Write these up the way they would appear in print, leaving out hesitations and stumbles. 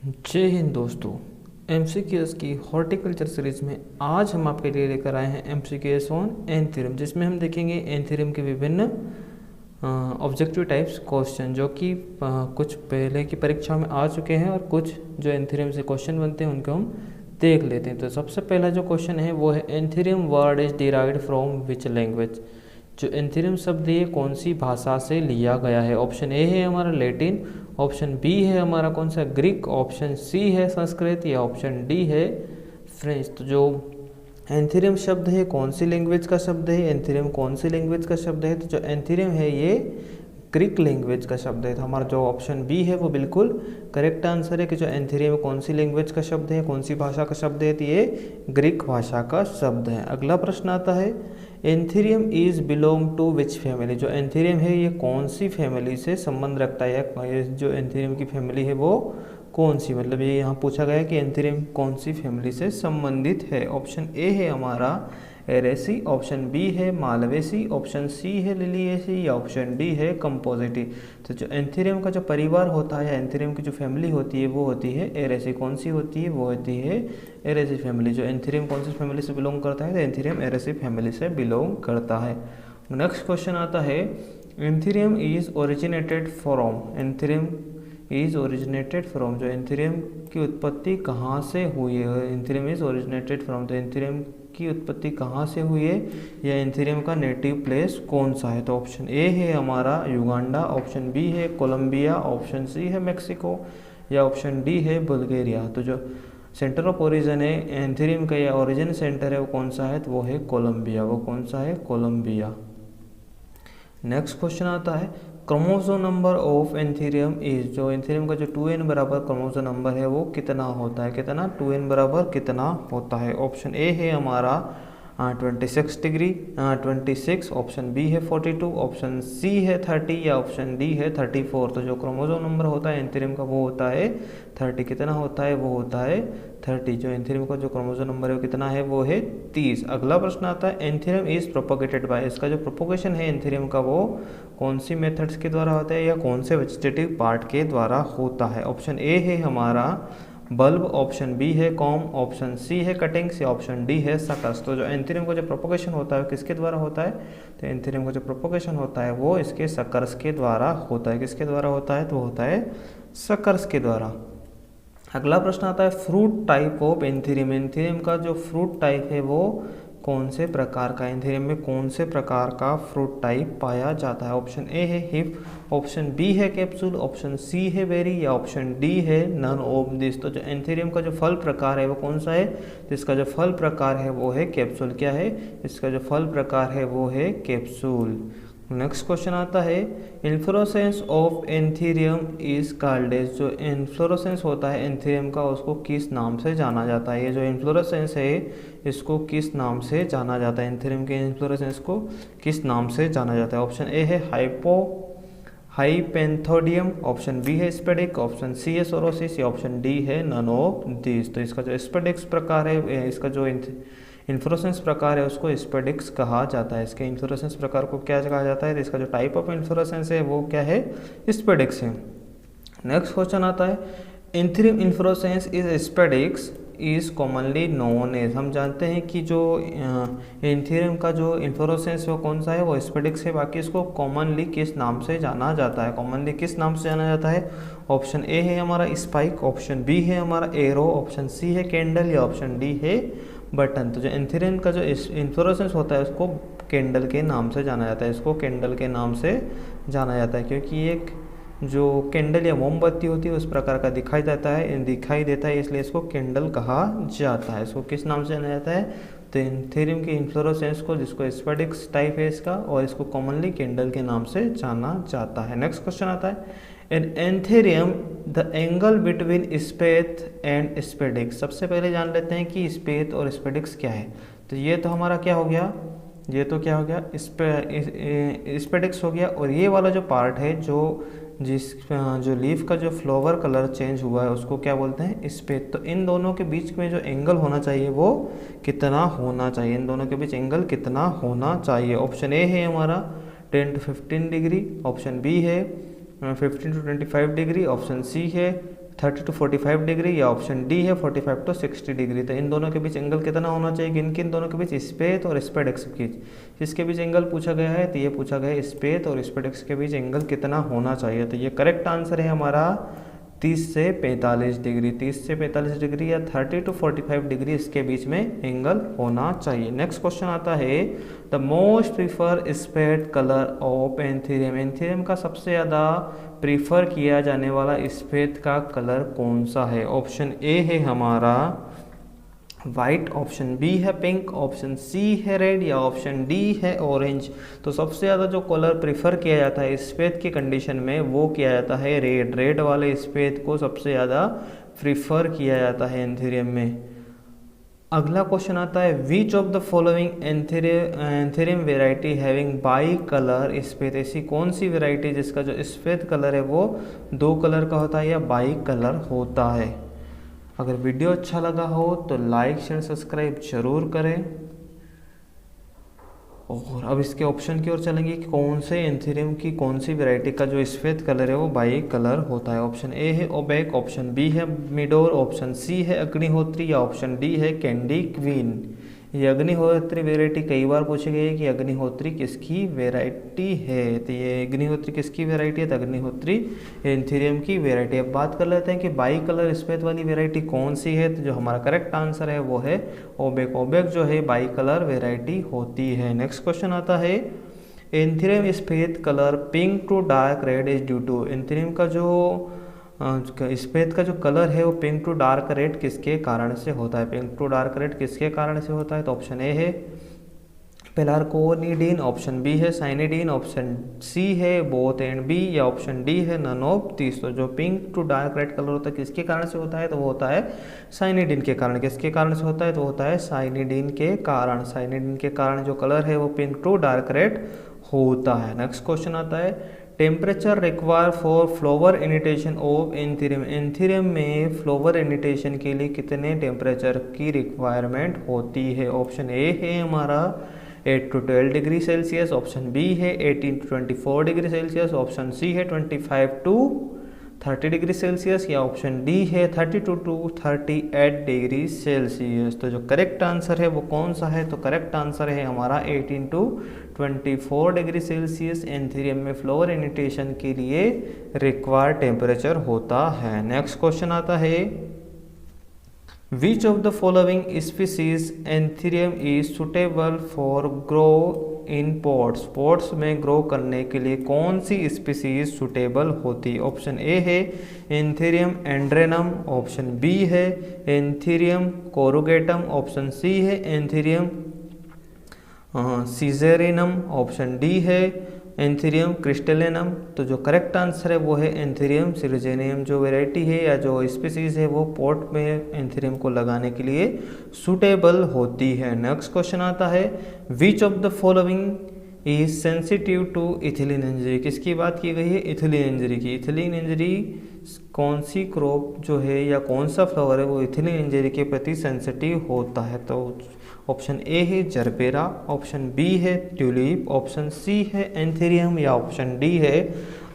जय हिंद दोस्तों। एमसीक्यूएस की हॉर्टिकल्चर सीरीज में आज हम आपके लिए लेकर आए हैं एमसीक्यूएस ऑन एन थ्योरम, जिसमें हम देखेंगे एन थ्योरम के विभिन्न ऑब्जेक्टिव टाइप्स क्वेश्चन जो कि कुछ पहले की परीक्षा में आ चुके हैं और कुछ जो एन थ्योरम से क्वेश्चन बनते हैं उनको हम देख लेते हैं। तो सबसे पहला जो क्वेश्चन है वो है anthurium word is derived from which language. जो एन थ्योरम शब्द ये कौन सी भाषा से लिया गया है। ऑप्शन ए है हमारा लैटिन, ऑप्शन बी है हमारा कौन सा ग्रीक, ऑप्शन सी है संस्कृत या ऑप्शन डी है फ्रेंच। तो जो एन थ्योरम शब्द है कौन सी लैंग्वेज का शब्द है, एन थ्योरम कौन सी लैंग्वेज का शब्द है। तो जो एन थ्योरम है ये ग्रीक लैंग्वेज का शब्द है। तो हमारा जो ऑप्शन बी है वो बिल्कुल करेक्ट आंसर है कि जो एन थ्योरम कौन सी लैंग्वेज का शब्द है, कौन सी भाषा का शब्द है, तो ये ग्रीक भाषा का शब्द है। अगला प्रश्न आता है anthurium is belong to which family. जो एन थ्योरम है ये कौन सी फैमिली से संबंध रखता है, जो एन थ्योरम की फैमिली है वो कौन सी, मतलब ये यहाँ पूछा गया है कि एन थ्योरम कौन सी फैमिली से संबंधित है। ऑप्शन ए है हमारा एरेसी, ऑप्शन बी है मालवेसी, ऑप्शन सी है लिलिएसी या ऑप्शन डी है कंपोजिटी। तो जो एन थ्योरम का जो परिवार होता है, एन थ्योरम की जो फैमिली होती है वो होती है एरेसी। कौन सी होती है, वो होती है एरेसी फैमिली। जो एन थ्योरम कौन सी फैमिली से बिलोंग करता है, तो एन थ्योरम एरेसी फैमिली से बिलोंग करता है। नेक्स्ट क्वेश्चन आता है anthurium is originated from. Anthurium is originated from, जो एन थ्योरम की उत्पत्ति कहाँ से हुई है। Anthurium is originated from, तो एन थ्योरम की उत्पत्ति कहाँ से हुई है या एन थ्योरम का नेटिव प्लेस कौन सा है। तो ऑप्शन ए है हमारा युगांडा, ऑप्शन बी है कोलंबिया, ऑप्शन सी है मेक्सिको या ऑप्शन डी है बुल्गारिया। तो जो सेंटर ऑफ ओरिजिन है एन थ्योरम का या ओरिजिन सेंटर है वो कौन सा है, तो वो है कोलंबिया। वो कौन सा है, कोलंबिया। नेक्स्ट क्वेश्चन आता है chromosome number of anthurium is. जो एन थ्योरम का जो 2n बराबर क्रोमोसोम नंबर है वो कितना होता है, कितना 2n बराबर कितना होता है। ऑप्शन ए है हमारा 26 डिग्री 26, ऑप्शन बी है 42, ऑप्शन सी है 30 या ऑप्शन डी है 34। तो जो क्रोमोसोम नंबर होता है एन थ्योरम का वो होता है 30। कितना होता है, वो होता है 30। जो एन थ्योरम का जो क्रोमोसोम नंबर है वो कितना है, वो है 30। अगला प्रश्न आता है anthurium is propagated by. इसका जो प्रोपोगेशन है एन थ्योरम का वो कौन सी मेथड्स के द्वारा होता है या कौन से वेजिटेटिव पार्ट के द्वारा होता है। ऑप्शन ए है हमारा बल्ब, ऑप्शन बी है कॉम, ऑप्शन सी है कटिंग्स या ऑप्शन डी है सकर्स। तो जो एन थ्योरम का जो प्रोपोगेशन होता है किसके द्वारा होता है, तो एन थ्योरम का जो प्रोपोगेशन होता है वो इसके सकर्स के द्वारा होता है। किसके द्वारा होता है, तो होता है सकर्स के द्वारा। अगला प्रश्न आता है fruit type of anthurium. Anthurium का जो फ्रूट टाइप है वो कौन से प्रकार का, एन थ्योरम में कौन से प्रकार का फ्रूट टाइप पाया जाता है। ऑप्शन ए है हिप, ऑप्शन बी है कैप्सूल, ऑप्शन सी है बेरी या ऑप्शन डी है नन ऑफ दिस। तो जो एन थ्योरम का जो फल प्रकार है वो कौन सा है, तो इसका जो फल प्रकार है वो है कैप्सूल। क्या है, इसका जो फल प्रकार है वो है कैप्सूल। नेक्स्ट क्वेश्चन आता है inflorescence of anthurium is called as. जो इन्फ्लोरेसेंस होता है एन थ्योरम का उसको किस नाम से जाना जाता है। ये जो इन्फ्लोरेसेंस है इसको किस नाम से जाना जाता है, एन थ्योरम के इन्फ्लोरेसेंस को किस नाम से जाना जाता है। ऑप्शन ए है हाइपेंथोडियम, ऑप्शन बी है स्पेडिक, ऑप्शन सी है सोरोसिस या ऑप्शन डी है नन ऑफ दिस। तो इसका जो स्पेडिक्स प्रकार है, इसका जो इन्फ्लोरेसेंस प्रकार है उसको स्पेडिक्स कहा जाता है। इसके इन्फ्लोरेसेंस प्रकार को क्या कहा जाता है, तो इसका जो टाइप ऑफ इन्फ्लोरेसेंस है वो क्या है, स्पेडिक्स है। नेक्स्ट क्वेश्चन आता है anthurium inflorescence is spadix is commonly known as. हम जानते हैं कि जो एन थ्योरम का जो इन्फ्लोरेसेंस वो कौन सा है, वो स्पेडिक्स है। बाकी इसको कॉमनली किस नाम से जाना जाता है, कॉमनली किस नाम से जाना जाता है। ऑप्शन ए है हमारा स्पाइक, ऑप्शन बी है हमारा एरो, ऑप्शन सी है कैंडल या ऑप्शन डी है बटन। तो जो एन थ्योरम का जो इन्फ्लोरेसेंस होता है उसको कैंडल के नाम से जाना जाता है, इसको कैंडल के नाम से जाना जाता है क्योंकि एक जो कैंडल या मोमबत्ती होती है उस प्रकार का दिखाई देता है, इसलिए इसको कैंडल कहा जाता है। इसको किस नाम से जाना जाता है, तो एन थ्योरम के इन्फ्लोरेसेंस को, जिसको स्पेडिक्स टाइप है इसका, और इसको कॉमनली कैंडल के नाम से जाना जाता है। नेक्स्ट क्वेश्चन आता है in anthurium the angle between spathe and spadix. सबसे पहले जान लेते हैं कि स्पेथ और स्पेडिक्स क्या है। तो ये तो हमारा क्या हो गया, ये तो क्या हो गया, स्पेडिक्स हो गया। और ये वाला जो पार्ट है जो लीफ का जो फ्लावर कलर चेंज हुआ है उसको क्या बोलते हैं, स्पेथ। तो इन दोनों के बीच में जो एंगल होना चाहिए वो कितना होना चाहिए, इन दोनों के बीच एंगल कितना होना चाहिए। ऑप्शन ए है हमारा 10 to 15 डिग्री, ऑप्शन बी है 15 to 25 डिग्री, ऑप्शन सी है 30 to 45 डिग्री, या ऑप्शन डी है 45 to 60 डिग्री। तो इन दोनों के बीच एंगल कितना होना चाहिए, किन दोनों के बीच, स्पेथ और स्पेड एक्स के बीच। इसके बीच एंगल पूछा गया है, तो ये पूछा गया है स्पेथ और स्पेड एक्स के बीच एंगल कितना होना चाहिए। तो ये करेक्ट आंसर है हमारा 30 से 45 डिग्री, 30 से 45 डिग्री या 30 to 45 डिग्री इसके बीच में एंगल होना चाहिए। नेक्स्ट क्वेश्चन आता है, the most prefer spathe colour of anthurium. Anthurium का सबसे ज़्यादा प्रीफर किया जाने वाला स्पेड का कलर कौन सा है। ऑप्शन ए है हमारा वाइट, ऑप्शन बी है पिंक, ऑप्शन सी है रेड, या ऑप्शन डी है ऑरेंज। तो सबसे ज़्यादा जो कलर प्रीफर किया जाता है स्पेथ की कंडीशन में वो किया जाता है रेड। रेड वाले स्पेथ को सबसे ज़्यादा प्रीफर किया जाता है एंथेरियम में। अगला क्वेश्चन आता है, which of the following anthurium variety having bi colour spathe. ऐसी कौन सी वेराइटी जिसका जो स्पेथ कलर है वो 2 कलर का होता है या बाई कलर होता है। अगर वीडियो अच्छा लगा हो तो लाइक शेयर सब्सक्राइब जरूर करें। और अब इसके ऑप्शन की ओर चलेंगे कि कौन से एंथेरियम की कौन सी वैरायटी का जो सफ़ेद कलर है वो बाई कलर होता है। ऑप्शन ए है ओबेक, ऑप्शन बी है मिडोर, ऑप्शन सी है अग्निहोत्री, या ऑप्शन डी है कैंडी क्वीन। ये अग्निहोत्री वैरायटी कई बार पूछी गई है कि अग्निहोत्री किसकी वैरायटी है। तो ये अग्निहोत्री किसकी वैरायटी है, तो अग्निहोत्री एंथेरियम की वैरायटी। अब बात कर लेते हैं कि बाई कलर स्पेथ वाली वैरायटी कौन सी है। तो जो हमारा करेक्ट आंसर है वो है ओबेक। ओबेक जो है बाई कलर वैरायटी होती है। नेक्स्ट क्वेश्चन आता है, anthurium spathe colour pink to dark red is due to. Anthurium का जो स्पेथ का जो कलर है वो पिंक टू डार्क रेड किसके कारण से होता है। पिंक टू डार्क रेड किसके कारण से होता है, तो ऑप्शन ए है पेलारकोनिडीन, ऑप्शन बी है साइनिडीन, ऑप्शन सी है बोथ एंड बी, या ऑप्शन डी है नन ऑफ दीस। तो जो pink to dark red colour होता है किसके कारण से होता है, तो वो होता है साइनिडीन के कारण। किसके कारण से होता है, तो होता है साइनिडीन के कारण। साइनिडीन के कारण जो कलर है वो पिंक टू डार्क रेड होता है। नेक्स्ट क्वेश्चन आता है, temperature require for flower initiation of anthurium. Anthurium में फ्लावर इनिटेशन के लिए कितने टेम्परेचर की रिक्वायरमेंट होती है। ऑप्शन ए है हमारा 8 to 12 degree Celsius, option B है 18 to 24 degree Celsius, option C है 25 to 30 डिग्री सेल्सियस, या ऑप्शन डी है 32 to 38 डिग्री सेल्सियस। तो जो करेक्ट आंसर है वो कौन सा है, तो करेक्ट आंसर है हमारा 18 to 24 डिग्री सेल्सियस एंथेरियम में फ्लावर इनिटेशन के लिए रिक्वायर्ड टेम्परेचर होता है। नेक्स्ट क्वेश्चन आता है, which of the following species anthurium is suitable for grow in pots. Pots में ग्रो करने के लिए कौन सी स्पीसीज सुटेबल होती है। ऑप्शन ए है एंथेरियम एंड्रेनम, ऑप्शन बी है एंथेरियम कोरुगेटम, ऑप्शन सी है एंथेरियम सीजेरिनम, ऑप्शन डी है एंथेरियम क्रिस्टलिनम। तो जो करेक्ट आंसर है वो है एंथेरियम सिरजेनियम। जो वैरायटी है या जो स्पीसीज है वो पॉट में एंथेरियम को लगाने के लिए सूटेबल होती है। नेक्स्ट क्वेश्चन आता है, which of the following is sensitive to ethylene injury. किसकी बात की गई है, इथिलीन इंजरी की। इथिलीन इंजरी कौन सी क्रॉप जो है या कौन सा फ्लावर है वो इथिलीन इंजरी के प्रति सेंसिटिव होता है। तो ऑप्शन ए है जरबेरा, ऑप्शन बी है ट्यूलिप, ऑप्शन सी है एंथेरियम, या ऑप्शन डी है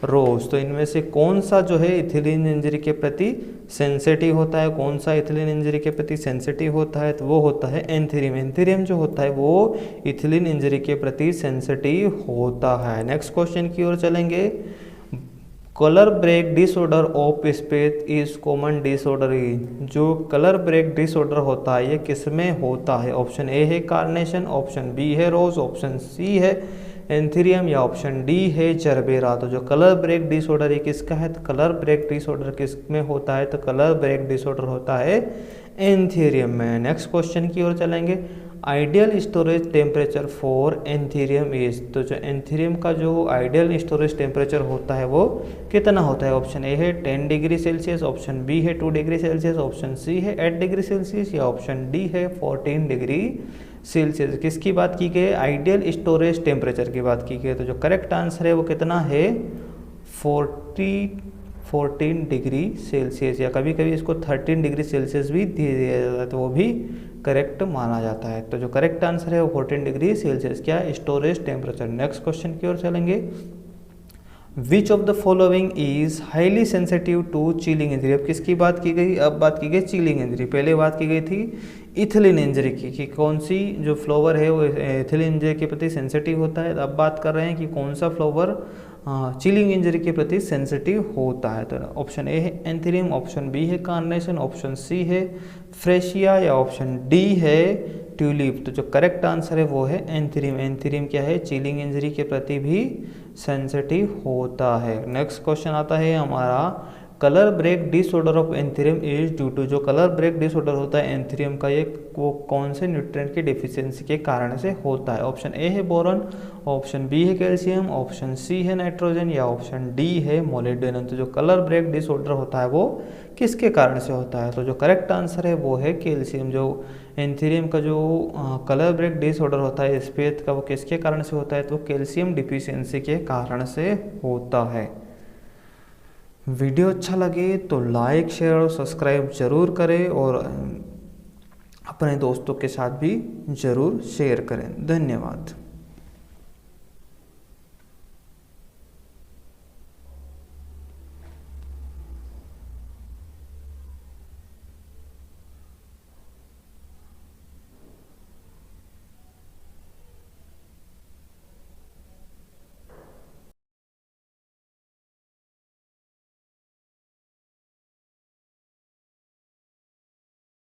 रोज। तो इनमें से कौन सा जो है इथिलीन इंजरी के प्रति सेंसिटिव होता है, कौन सा इथिलीन इंजरी के प्रति सेंसिटिव होता है, तो वो होता है एंथेरियम। एंथेरियम जो होता है वो इथिलीन इंजरी के प्रति सेंसिटिव होता है। नेक्स्ट क्वेश्चन की ओर चलेंगे, colour break disorder of spathe is common disorder. जो कलर ब्रेक डिसऑर्डर होता है ये किसमें होता है। ऑप्शन ए है कार्नेशन, ऑप्शन बी है रोज, ऑप्शन सी है एंथेरियम, या ऑप्शन डी है जरबेरा। तो जो कलर ब्रेक डिसऑर्डर ये किसका है, तो कलर ब्रेक डिसऑर्डर किस में होता है, तो कलर ब्रेक डिसऑर्डर होता है एंथेरियम में। नेक्स्ट क्वेश्चन की ओर चलेंगे, ideal storage temperature for anthurium is. तो जो एंथेरियम का जो आइडियल स्टोरेज टेम्परेचर होता है वो कितना होता है। ऑप्शन ए है 10 डिग्री सेल्सियस, ऑप्शन बी है 2 डिग्री सेल्सियस, ऑप्शन सी है 8 डिग्री सेल्सियस, या ऑप्शन डी है 14 डिग्री सेल्सियस। किसकी बात की गई, आइडियल स्टोरेज टेम्परेचर की बात की गई। तो जो करेक्ट आंसर है वो कितना है 14 डिग्री सेल्सियस, या कभी कभी इसको 13 डिग्री सेल्सियस भी दिया जाता है तो वो भी करेक्ट माना जाता है। तो जो करेक्ट आंसर है वो 14 डिग्री सेल्सियस क्या स्टोरेज टेम्परेचर। नेक्स्ट क्वेश्चन की ओर चलेंगे, which of the following is highly sensitive to chilling injury. अब किसकी बात की गई, अब बात की गई चिलिंग इंजरी। पहले बात की गई थी इथिलीन इंजरी की, कि कौन सी जो फ्लावर है वो इथिलीन इंजरी के प्रति सेंसिटिव होता है। अब बात कर रहे हैं कि कौन सा फ्लावर चिलिंग इंजरी के प्रति सेंसिटिव होता है। तो ऑप्शन ए है एंथेरियम, ऑप्शन बी है कार्नेशन, ऑप्शन सी है फ्रेशिया, या ऑप्शन डी है ट्यूलिप। तो जो करेक्ट आंसर है वो है एंथेरियम। एंथेरियम क्या है, चिलिंग इंजरी के प्रति भी सेंसिटिव होता है। नेक्स्ट क्वेश्चन आता है हमारा, colour break disorder of anthurium is due to. जो कलर ब्रेक डिसऑर्डर होता है एंथेरियम का, ये वो कौन से न्यूट्रिएंट की डिफिशियंसी के कारण से होता है। ऑप्शन ए है बोरॉन, ऑप्शन बी है कैल्शियम, ऑप्शन सी है नाइट्रोजन, या ऑप्शन डी है मोलिब्डेनम। तो जो कलर ब्रेक डिसऑर्डर होता है वो किसके कारण से होता है। तो जो करेक्ट आंसर है वो है कैल्शियम। जो एंथेरियम का जो कलर ब्रेक डिसऑर्डर होता है स्पेथ का, वो किसके कारण से होता है, तो कैल्शियम डिफिशियंसी के कारण से होता है। वीडियो अच्छा लगे तो लाइक शेयर और सब्सक्राइब जरूर करें, और अपने दोस्तों के साथ भी जरूर शेयर करें। धन्यवाद।